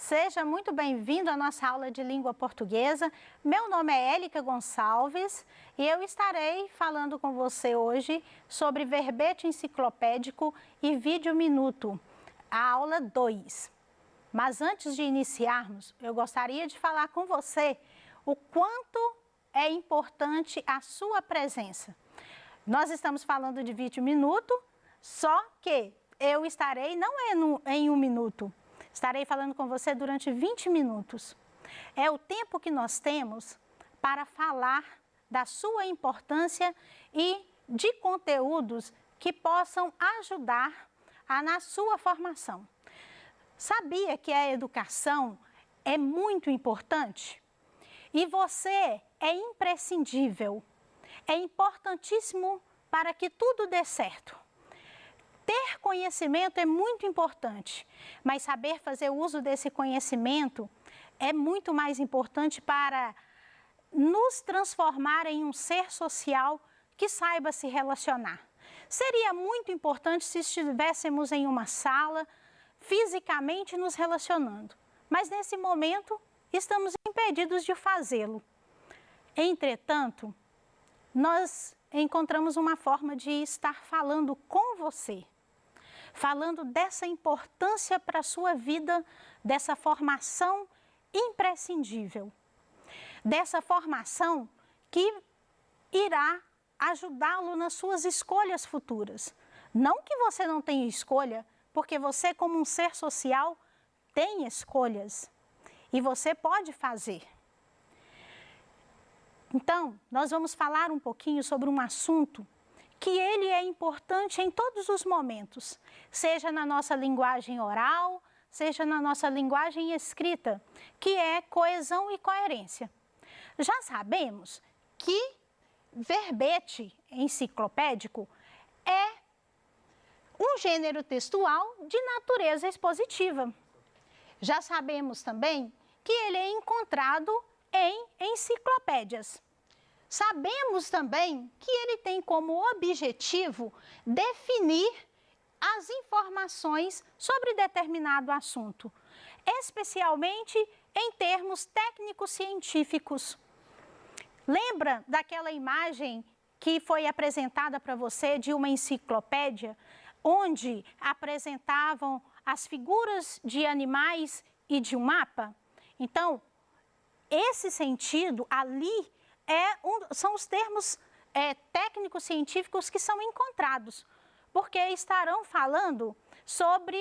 Seja muito bem-vindo à nossa aula de língua portuguesa. Meu nome é Élica Gonçalves e eu estarei falando com você hoje sobre verbete enciclopédico e vídeo minuto, a aula 2. Mas antes de iniciarmos, eu gostaria de falar com você o quanto é importante a sua presença. Nós estamos falando de vídeo minuto, só que eu estarei não em um minuto. Estarei falando com você durante 20 minutos. É o tempo que nós temos para falar da sua importância e de conteúdos que possam ajudar na sua formação. Sabia que a educação é muito importante? E você é imprescindível. É importantíssimo para que tudo dê certo. Ter conhecimento é muito importante, mas saber fazer uso desse conhecimento é muito mais importante para nos transformar em um ser social que saiba se relacionar. Seria muito importante se estivéssemos em uma sala, fisicamente nos relacionando, mas nesse momento estamos impedidos de fazê-lo. Entretanto, nós encontramos uma forma de estar falando com você, falando dessa importância para a sua vida, dessa formação imprescindível, dessa formação que irá ajudá-lo nas suas escolhas futuras. Não que você não tenha escolha, porque você, como um ser social, tem escolhas e você pode fazer. Então, nós vamos falar um pouquinho sobre um assunto que ele é importante em todos os momentos, seja na nossa linguagem oral, seja na nossa linguagem escrita, que é coesão e coerência. Já sabemos que verbete enciclopédico é um gênero textual de natureza expositiva. Já sabemos também que ele é encontrado em enciclopédias. Sabemos também que ele tem como objetivo definir as informações sobre determinado assunto, especialmente em termos técnico-científicos. Lembra daquela imagem que foi apresentada para você de uma enciclopédia, onde apresentavam as figuras de animais e de um mapa? Então, esse sentido ali são os termos técnicos científicos que são encontrados, porque estarão falando sobre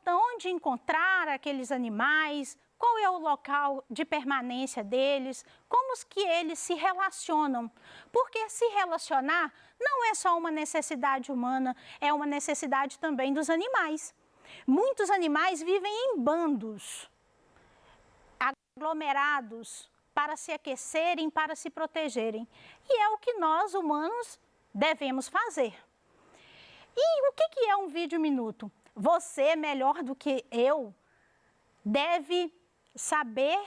onde encontrar aqueles animais, qual é o local de permanência deles, como que eles se relacionam. Porque se relacionar não é só uma necessidade humana, é uma necessidade também dos animais. Muitos animais vivem em bandos, aglomerados, para se aquecerem, para se protegerem. E é o que nós, humanos, devemos fazer. E o que é um vídeo minuto? Você, melhor do que eu, deve saber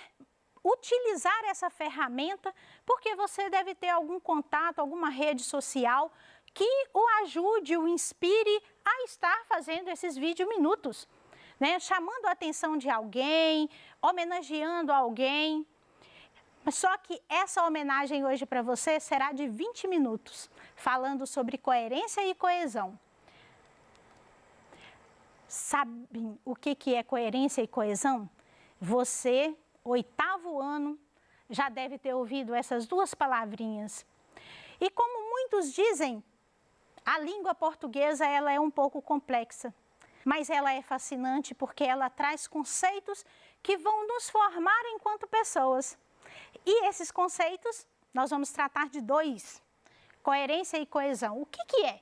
utilizar essa ferramenta, porque você deve ter algum contato, alguma rede social que o ajude, o inspire a estar fazendo esses vídeo minutos, né? Chamando a atenção de alguém, homenageando alguém. Só que essa homenagem hoje para você será de 20 minutos, falando sobre coerência e coesão. Sabe o que é coerência e coesão? Você, 8º ano, já deve ter ouvido essas duas palavrinhas. E como muitos dizem, a língua portuguesa ela é um pouco complexa, mas ela é fascinante porque ela traz conceitos que vão nos formar enquanto pessoas. E esses conceitos, nós vamos tratar de 2, coerência e coesão. O que é?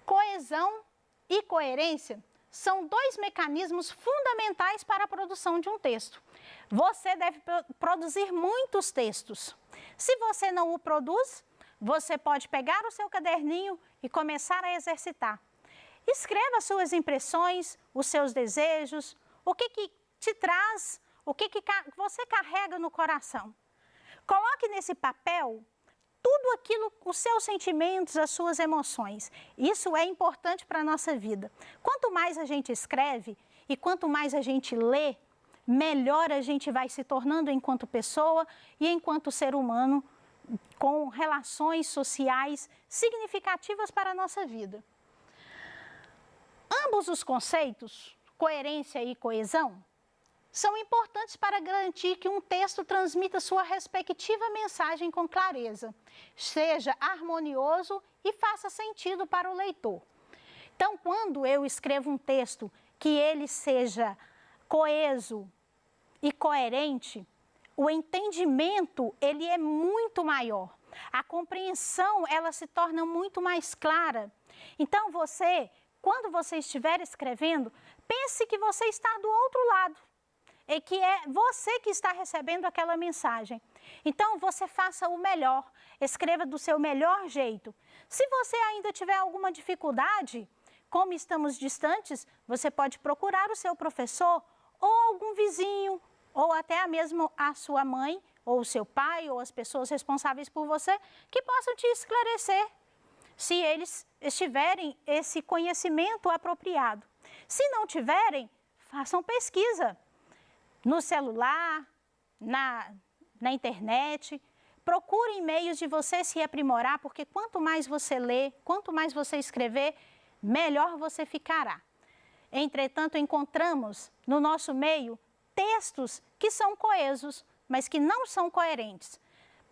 Coesão e coerência são 2 mecanismos fundamentais para a produção de um texto. Você deve produzir muitos textos. Se você não o produz, você pode pegar o seu caderninho e começar a exercitar. Escreva suas impressões, os seus desejos, o que te traz, o que você carrega no coração. Coloque nesse papel tudo aquilo, os seus sentimentos, as suas emoções. Isso é importante para a nossa vida. Quanto mais a gente escreve, e quanto mais a gente lê, melhor a gente vai se tornando enquanto pessoa e enquanto ser humano, com relações sociais significativas para a nossa vida. Ambos os conceitos, coerência e coesão, são importantes para garantir que um texto transmita sua respectiva mensagem com clareza, seja harmonioso e faça sentido para o leitor. Então, quando eu escrevo um texto que ele seja coeso e coerente, o entendimento ele é muito maior. A compreensão ela se torna muito mais clara. Então, quando você estiver escrevendo, pense que você está do outro lado. E que é você que está recebendo aquela mensagem. Então, você faça o melhor, escreva do seu melhor jeito. Se você ainda tiver alguma dificuldade, como estamos distantes, você pode procurar o seu professor ou algum vizinho, ou até mesmo a sua mãe, ou o seu pai, ou as pessoas responsáveis por você, que possam te esclarecer, se eles tiverem esse conhecimento apropriado. Se não tiverem, façam pesquisa. No celular, na internet, procurem meios de você se aprimorar, porque quanto mais você lê, quanto mais você escrever, melhor você ficará. Entretanto, encontramos no nosso meio textos que são coesos, mas que não são coerentes.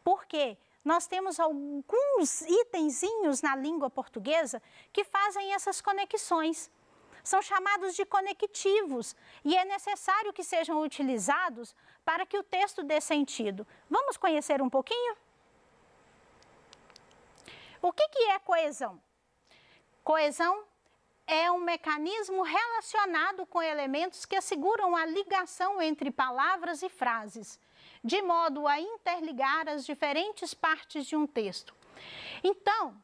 Por quê? Nós temos alguns itenzinhos na língua portuguesa que fazem essas conexões. São chamados de conectivos e é necessário que sejam utilizados para que o texto dê sentido. Vamos conhecer um pouquinho? O que é coesão? Coesão é um mecanismo relacionado com elementos que asseguram a ligação entre palavras e frases, de modo a interligar as diferentes partes de um texto. Então,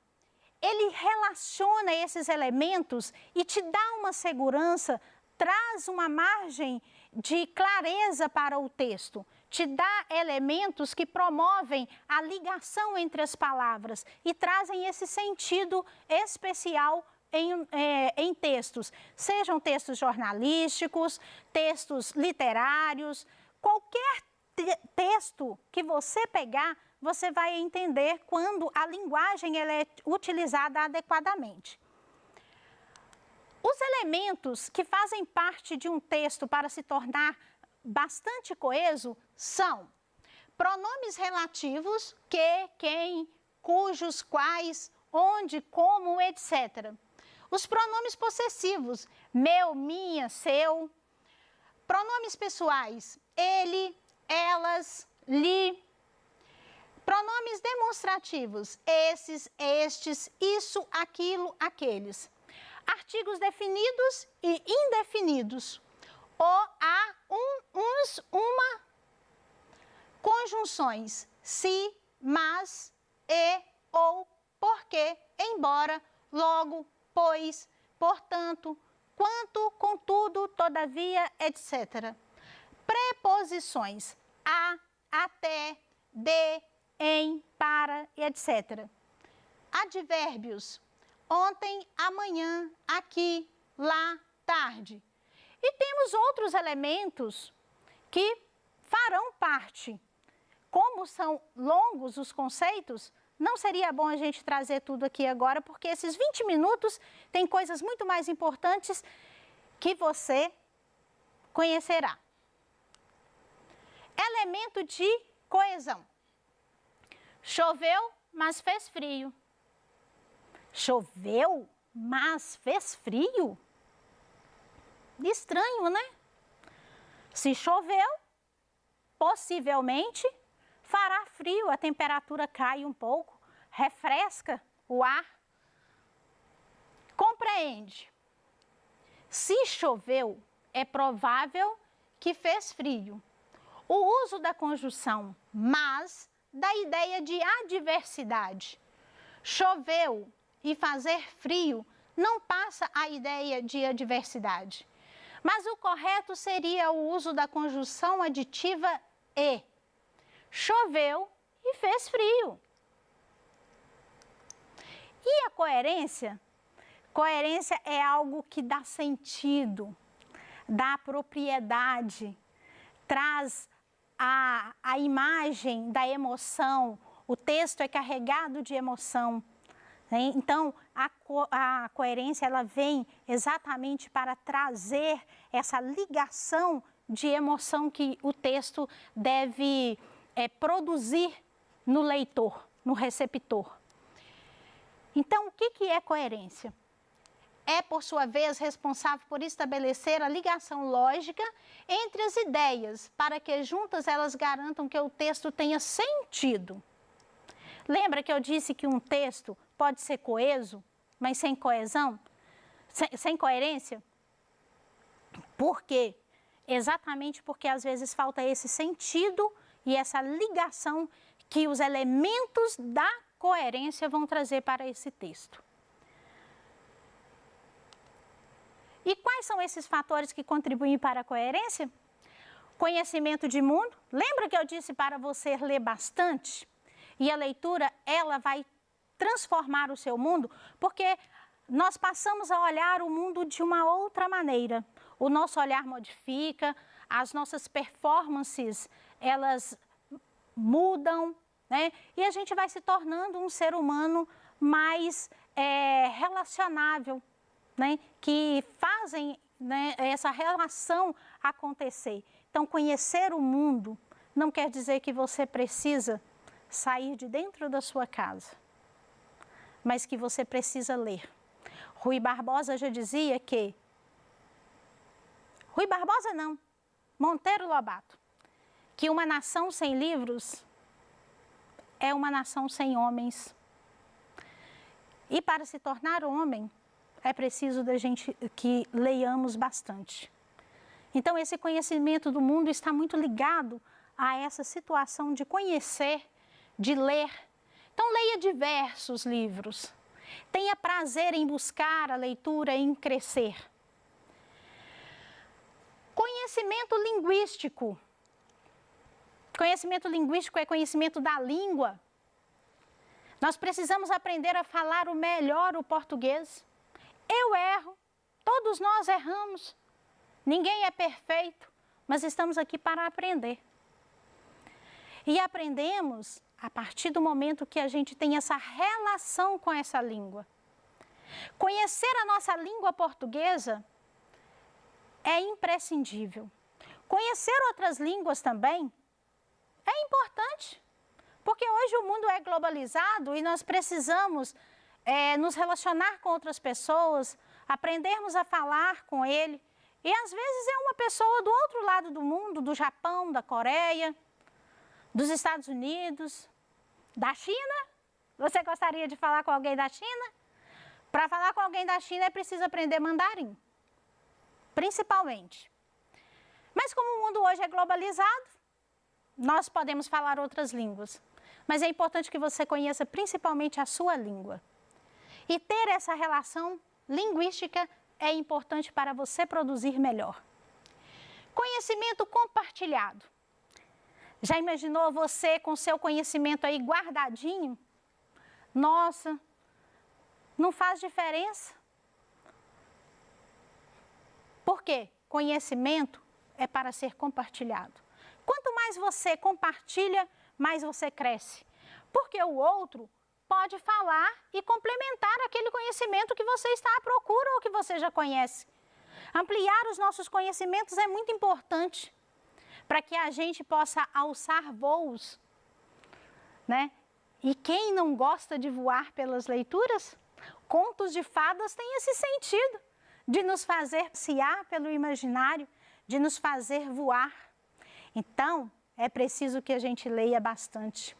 ele relaciona esses elementos e te dá uma segurança, traz uma margem de clareza para o texto, te dá elementos que promovem a ligação entre as palavras e trazem esse sentido especial em textos, sejam textos jornalísticos, textos literários, qualquer texto que você pegar, você vai entender quando a linguagem ela é utilizada adequadamente. Os elementos que fazem parte de um texto para se tornar bastante coeso são pronomes relativos, que, quem, cujos, quais, onde, como, etc. Os pronomes possessivos, meu, minha, seu. Pronomes pessoais, ele, elas, lhe. Pronomes demonstrativos, esses, estes, isso, aquilo, aqueles. Artigos definidos e indefinidos. O, a, uns, uma. Conjunções, se, mas, e, ou, porque, embora, logo, pois, portanto, quanto, contudo, todavia, etc. Preposições, a, até, de, em, para, etc. Advérbios, ontem, amanhã, aqui, lá, tarde. E temos outros elementos que farão parte. Como são longos os conceitos, não seria bom a gente trazer tudo aqui agora, porque esses 20 minutos tem coisas muito mais importantes que você conhecerá. Elemento de coesão. Choveu, mas fez frio. Choveu, mas fez frio? Estranho, né? Se choveu, possivelmente fará frio, a temperatura cai um pouco, refresca o ar. Compreende? Se choveu, é provável que fez frio. O uso da conjunção mas dá ideia de adversidade. Choveu e fazer frio não passa a ideia de adversidade. Mas o correto seria o uso da conjunção aditiva e. Choveu e fez frio. E a coerência? Coerência é algo que dá sentido. da propriedade, traz a imagem da emoção, o texto é carregado de emoção. Né? Então, a coerência ela vem exatamente para trazer essa ligação de emoção que o texto deve produzir no leitor, no receptor. Então, o que é coerência? É, por sua vez, responsável por estabelecer a ligação lógica entre as ideias, para que juntas elas garantam que o texto tenha sentido. Lembra que eu disse que um texto pode ser coeso, mas sem coesão, sem coerência? Por quê? Exatamente porque às vezes falta esse sentido e essa ligação que os elementos da coerência vão trazer para esse texto. E quais são esses fatores que contribuem para a coerência? Conhecimento de mundo. Lembra que eu disse para você ler bastante? E a leitura, ela vai transformar o seu mundo, porque nós passamos a olhar o mundo de uma outra maneira. O nosso olhar modifica, as nossas performances, elas mudam, né? E a gente vai se tornando um ser humano mais relacionável, né, que fazem, né, essa relação acontecer. Então, conhecer o mundo não quer dizer que você precisa sair de dentro da sua casa, mas que você precisa ler. Rui Barbosa já dizia que... Rui Barbosa não, Monteiro Lobato, que uma nação sem livros é uma nação sem homens. E para se tornar homem, é preciso da gente que leiamos bastante. Então, esse conhecimento do mundo está muito ligado a essa situação de conhecer, de ler. Então, leia diversos livros. Tenha prazer em buscar a leitura, em crescer. Conhecimento linguístico. Conhecimento linguístico é conhecimento da língua. Nós precisamos aprender a falar o melhor o português. Eu erro, todos nós erramos, ninguém é perfeito, mas estamos aqui para aprender. E aprendemos a partir do momento que a gente tem essa relação com essa língua. Conhecer a nossa língua portuguesa é imprescindível. Conhecer outras línguas também é importante, porque hoje o mundo é globalizado e nós precisamos nos relacionar com outras pessoas, aprendermos a falar com ele. E às vezes é uma pessoa do outro lado do mundo, do Japão, da Coreia, dos Estados Unidos, da China. Você gostaria de falar com alguém da China? Para falar com alguém da China é preciso aprender mandarim, principalmente. Mas como o mundo hoje é globalizado, nós podemos falar outras línguas. Mas é importante que você conheça principalmente a sua língua. E ter essa relação linguística é importante para você produzir melhor. Conhecimento compartilhado. Já imaginou você com seu conhecimento aí guardadinho? Nossa, não faz diferença. Por quê? Conhecimento é para ser compartilhado. Quanto mais você compartilha, mais você cresce. Porque o outro pode falar e complementar aquele conhecimento que você está à procura ou que você já conhece. Ampliar os nossos conhecimentos é muito importante para que a gente possa alçar voos, né? E quem não gosta de voar pelas leituras? Contos de fadas têm esse sentido de nos fazer passear pelo imaginário, de nos fazer voar. Então, é preciso que a gente leia bastante.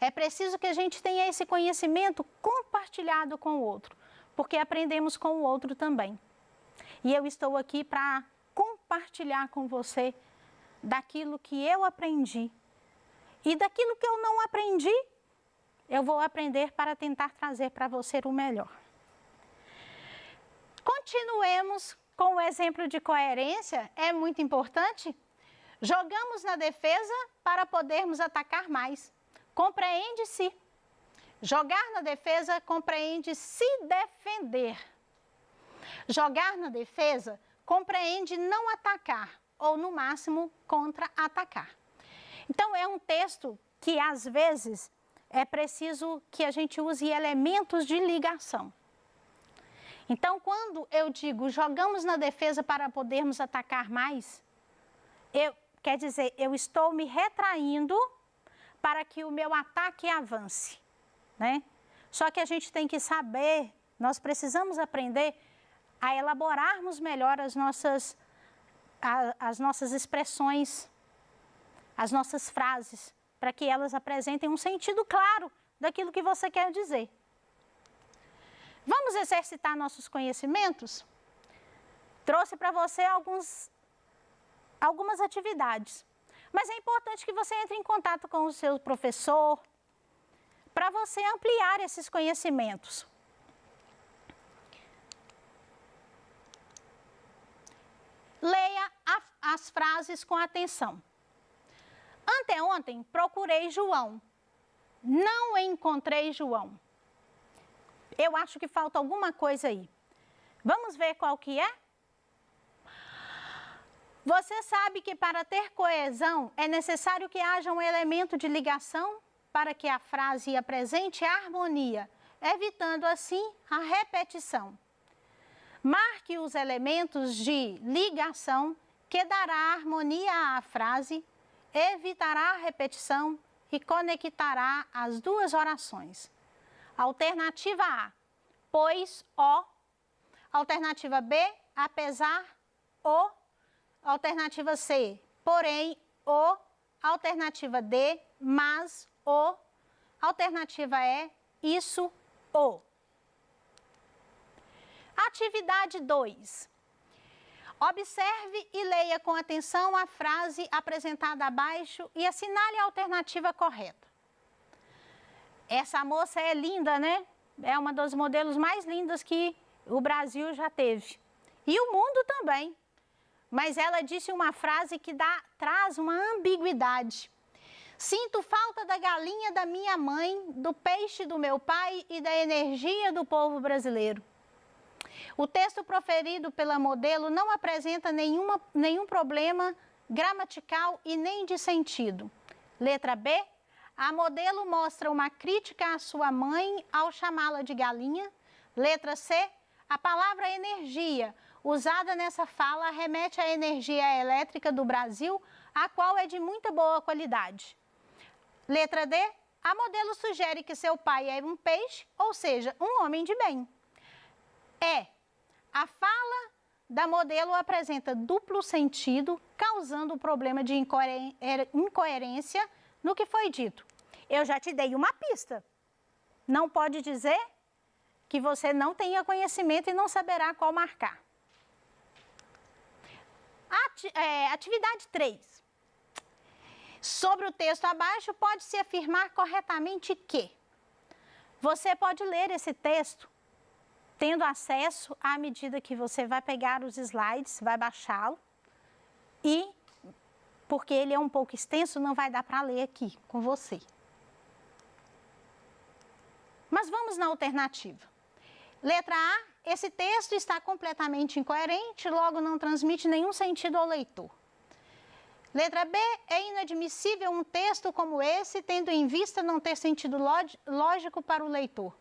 É preciso que a gente tenha esse conhecimento compartilhado com o outro, porque aprendemos com o outro também. E eu estou aqui para compartilhar com você daquilo que eu aprendi. E daquilo que eu não aprendi, eu vou aprender para tentar trazer para você o melhor. Continuemos com o exemplo de coerência, é muito importante. Jogamos na defesa para podermos atacar mais. Compreende-se. Jogar na defesa compreende se defender. Jogar na defesa compreende não atacar ou, no máximo, contra-atacar. Então, é um texto que, às vezes, é preciso que a gente use elementos de ligação. Então, quando eu digo jogamos na defesa para podermos atacar mais, quer dizer, eu estou me retraindo para que o meu ataque avance, né? Só que a gente tem que saber, nós precisamos aprender a elaborarmos melhor as nossas expressões, as nossas frases, para que elas apresentem um sentido claro daquilo que você quer dizer. Vamos exercitar nossos conhecimentos? Trouxe para você algumas atividades, mas é importante que você entre em contato com o seu professor para você ampliar esses conhecimentos. Leia as frases com atenção. Anteontem procurei João, não encontrei João. Eu acho que falta alguma coisa aí. Vamos ver qual que é? Você sabe que para ter coesão é necessário que haja um elemento de ligação para que a frase apresente harmonia, evitando assim a repetição. Marque os elementos de ligação que dará harmonia à frase, evitará a repetição e conectará as duas orações. Alternativa A, pois, ó. Alternativa B, apesar, o. Alternativa C, porém, o. Alternativa D, mas, o. Alternativa E, isso, o. Atividade 2. Observe e leia com atenção a frase apresentada abaixo e assinale a alternativa correta. Essa moça é linda, né? É uma das modelos mais lindas que o Brasil já teve. E o mundo também. Mas ela disse uma frase que traz uma ambiguidade. Sinto falta da galinha da minha mãe, do peixe do meu pai e da energia do povo brasileiro. O texto proferido pela modelo não apresenta nenhum problema gramatical e nem de sentido. Letra B. A modelo mostra uma crítica à sua mãe ao chamá-la de galinha. Letra C. A palavra energia, usada nessa fala, remete à energia elétrica do Brasil, a qual é de muita boa qualidade. Letra D. A modelo sugere que seu pai é um peixe, ou seja, um homem de bem. A fala da modelo apresenta duplo sentido, causando problema de incoerência no que foi dito. Eu já te dei uma pista. Não pode dizer que você não tenha conhecimento e não saberá qual marcar. Atividade 3. Sobre o texto abaixo, pode-se afirmar corretamente que você pode ler esse texto tendo acesso à medida que você vai pegar os slides, vai baixá-lo e, porque ele é um pouco extenso, não vai dar para ler aqui com você. Mas vamos na alternativa. Letra A, esse texto está completamente incoerente, logo não transmite nenhum sentido ao leitor. Letra B, é inadmissível um texto como esse, tendo em vista não ter sentido lógico para o leitor.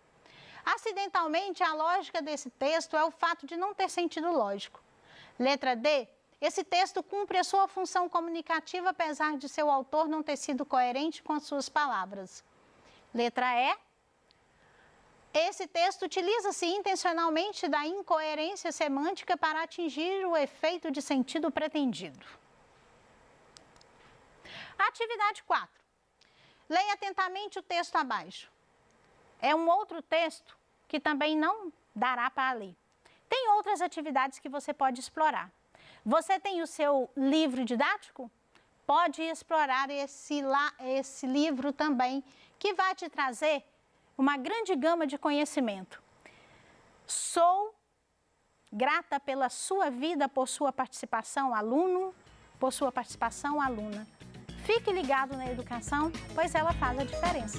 Acidentalmente, a lógica desse texto é o fato de não ter sentido lógico. Letra D, esse texto cumpre a sua função comunicativa, apesar de seu autor não ter sido coerente com as suas palavras. Letra E, esse texto utiliza-se intencionalmente da incoerência semântica para atingir o efeito de sentido pretendido. Atividade 4. Leia atentamente o texto abaixo. É um outro texto que também não dará para ler. Tem outras atividades que você pode explorar. Você tem o seu livro didático? Pode explorar esse livro também, que vai te trazer uma grande gama de conhecimento. Sou grata pela sua vida, por sua participação, aluno, por sua participação, aluna. Fique ligado na educação, pois ela faz a diferença.